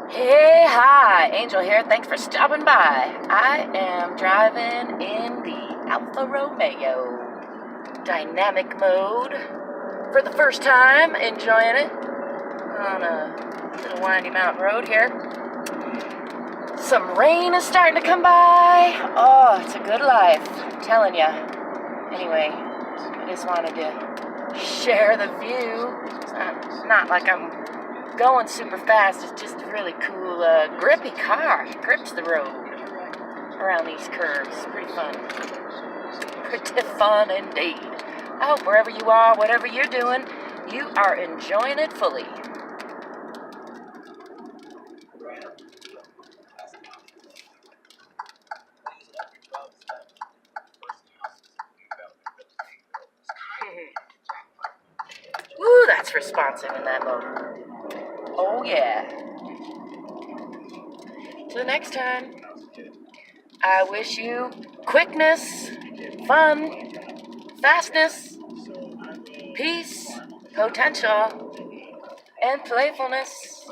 Hey, hi, Angel here. Thanks for stopping by. I am driving in the Alfa Romeo dynamic mode for the first time, enjoying it on a little windy mountain road here. Some rain is starting to come by. Oh, it's a good life, I'm telling ya. Anyway, I just wanted to share the view. It's not like I'm going super fast. It's just a really cool, grippy car. It grips the road around these curves. Pretty fun. Pretty fun indeed. I hope wherever you are, whatever you're doing, you are enjoying it fully. Ooh, that's responsive in that mode. Oh yeah. Till next time, I wish you quickness, fun, fastness, peace, potential, and playfulness.